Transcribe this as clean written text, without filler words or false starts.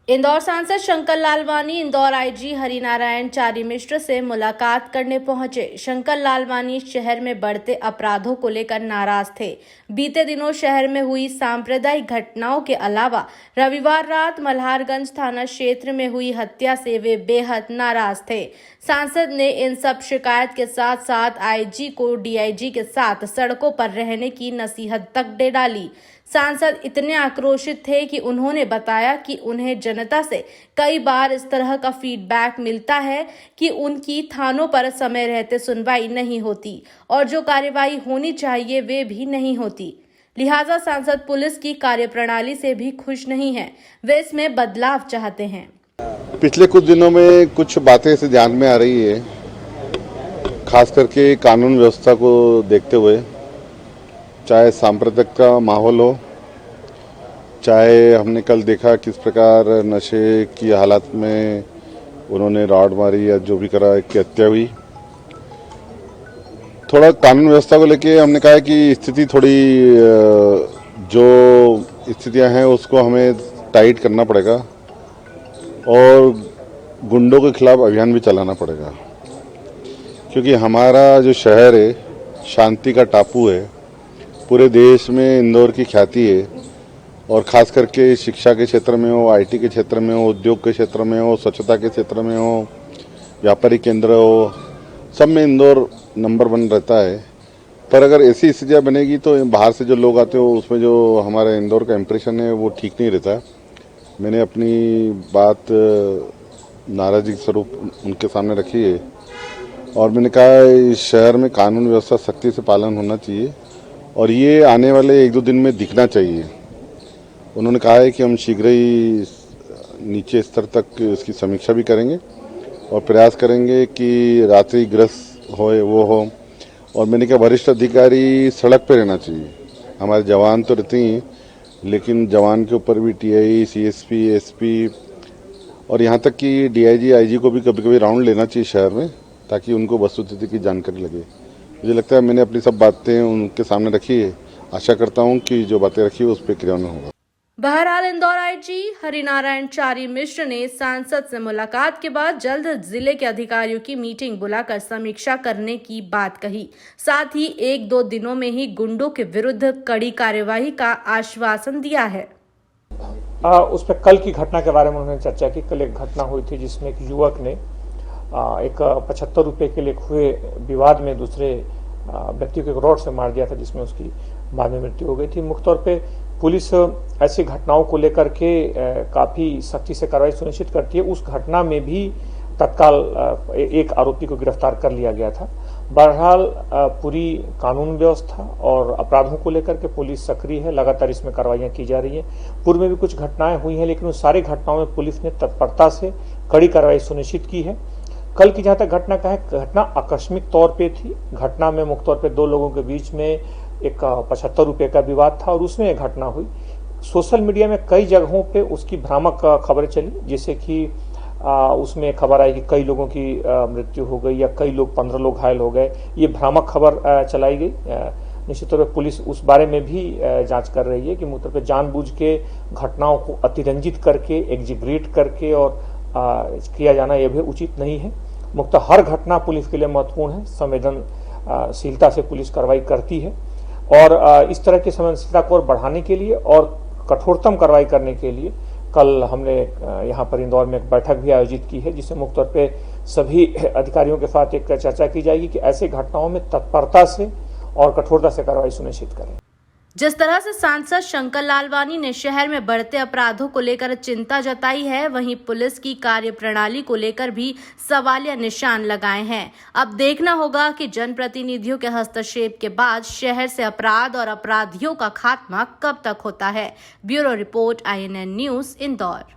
इंदौर सांसद शंकर लालवानी इंदौर आईजी हरिनारायण चारी मिश्र से मुलाकात करने पहुंचे। शंकर लालवानी शहर में बढ़ते अपराधों को लेकर नाराज थे। बीते दिनों शहर में हुई सांप्रदायिक घटनाओं के अलावा रविवार रात मल्हारगंज थाना क्षेत्र में हुई हत्या से वे बेहद नाराज थे। सांसद ने इन सब शिकायत के साथ साथ आईजी को डीआईजी के साथ सड़कों पर रहने की नसीहत तक दे डाली। सांसद इतने आक्रोशित थे कि उन्होंने बताया कि उन्हें जनता से कई बार इस तरह का फीडबैक मिलता है कि उनकी थानों पर समय रहते सुनवाई नहीं होती और जो कार्यवाही होनी चाहिए वे भी नहीं होती। लिहाजा सांसद पुलिस की कार्यप्रणाली से भी खुश नहीं हैं। वे इसमें बदलाव चाहते हैं। पिछले कुछ दिनों में कुछ बातें से ध्यान में आ रही है, खास करके कानून व्यवस्था को देखते हुए, चाहे सांप्रदायिक का माहौल हो, चाहे हमने कल देखा किस प्रकार नशे की हालत में उन्होंने रॉड मारी या जो भी करा, एक की हत्या हुई। थोड़ा कानून व्यवस्था को लेके हमने कहा कि स्थिति थोड़ी जो स्थितियां हैं उसको हमें टाइट करना पड़ेगा और गुंडों के खिलाफ अभियान भी चलाना पड़ेगा, क्योंकि हमारा जो शहर है शांति का टापू है। पूरे देश में इंदौर की ख्याति है और खास करके शिक्षा के क्षेत्र में हो, आईटी के क्षेत्र में हो, उद्योग के क्षेत्र में हो, स्वच्छता के क्षेत्र में हो, व्यापारिक केंद्र हो, सब में इंदौर नंबर 1 रहता है। पर अगर ऐसी स्थितियाँ बनेगी तो बाहर से जो लोग आते हो उसमें जो हमारे इंदौर का इम्प्रेशन है वो ठीक नहीं रहता। मैंने अपनी बात नाराजगी स्वरूप उनके सामने रखी है और मैंने कहा इस शहर में कानून व्यवस्था सख्ती से पालन होना चाहिए और ये आने वाले 1-2 दिन में दिखना चाहिए। उन्होंने कहा है कि हम शीघ्र ही नीचे स्तर तक इसकी समीक्षा भी करेंगे और प्रयास करेंगे कि रात्रि ग्रस्त होए वो हो। और मैंने कहा वरिष्ठ अधिकारी सड़क पर रहना चाहिए। हमारे जवान तो रहते ही, लेकिन जवान के ऊपर भी टीआई, सीएसपी, एसपी और यहाँ तक कि डीआईजी, आईजी को भी कभी कभी राउंड लेना चाहिए शहर में, ताकि उनको वस्तुस्थिति की जानकारी लगे। मुझे लगता है मैंने अपनी सब बातें उनके सामने रखी है। आशा करता हूँ कि जो बातें रखी है उस पर क्रियान्वयन होगा। बहरहाल इंदौर आईजी हरिनारायण चारी मिश्र ने सांसद से मुलाकात के बाद जल्द जिले के अधिकारियों की मीटिंग बुलाकर समीक्षा करने की बात कही। साथ ही 1-2 दिनों में ही गुंडों के विरुद्ध कड़ी कार्यवाही का आश्वासन दिया है। उस पर कल की घटना के बारे में उन्होंने चर्चा की। कल एक घटना हुई थी जिसमें एक युवक ने एक 75 रुपए के लिए हुए विवाद में दूसरे व्यक्ति को एक रॉड से मार दिया था, जिसमें उसकी बाद में मृत्यु हो गई थी। मुख्य तौर पे पुलिस ऐसी घटनाओं को लेकर के काफी सख्ती से कार्रवाई सुनिश्चित करती है। उस घटना में भी तत्काल एक आरोपी को गिरफ्तार कर लिया गया था। बहरहाल पूरी कानून व्यवस्था और अपराधों को लेकर के पुलिस सक्रिय है, लगातार इसमें कार्रवाइयां की जा रही हैं। पूर्व में भी कुछ घटनाएं हुई हैं, लेकिन उन सारी घटनाओं में पुलिस ने तत्परता से कड़ी कार्रवाई सुनिश्चित की है। कल की जहां तक घटना का है, घटना आकस्मिक तौर पे थी। घटना में मुख्य तौर पे 2 लोगों के बीच में एक 75 रुपए का विवाद था और उसमें एक घटना हुई। सोशल मीडिया में कई जगहों पे उसकी भ्रामक खबरें चली, जैसे कि उसमें खबर आई कि कई लोगों की मृत्यु हो गई या कई लोग 15 लोग घायल हो गए। ये भ्रामक खबर चलाई गई। निश्चित तौर पर पुलिस उस बारे में भी जांच कर रही है कि मुख्य तौर पर जानबूझ के घटनाओं को अतिरंजित करके, एग्जीग्रेट करके और किया जाना यह भी उचित नहीं है। मुख्य हर घटना पुलिस के लिए महत्वपूर्ण है। संवेदनशीलता से पुलिस कार्रवाई करती है और इस तरह की संवेदनशीलता को और बढ़ाने के लिए और कठोरतम कार्रवाई करने के लिए कल हमने यहाँ पर इंदौर में एक बैठक भी आयोजित की है, जिसमें मुख्य तौर पे सभी अधिकारियों के साथ एक चर्चा की जाएगी कि ऐसे घटनाओं में तत्परता से और कठोरता से कार्रवाई सुनिश्चित करें। जिस तरह से सांसद शंकर लालवानी ने शहर में बढ़ते अपराधों को लेकर चिंता जताई है, वहीं पुलिस की कार्यप्रणाली को लेकर भी सवालिया निशान लगाए हैं। अब देखना होगा कि जनप्रतिनिधियों के हस्तक्षेप के बाद शहर से अपराध और अपराधियों का खात्मा कब तक होता है। Bureau report, INN news, Indore.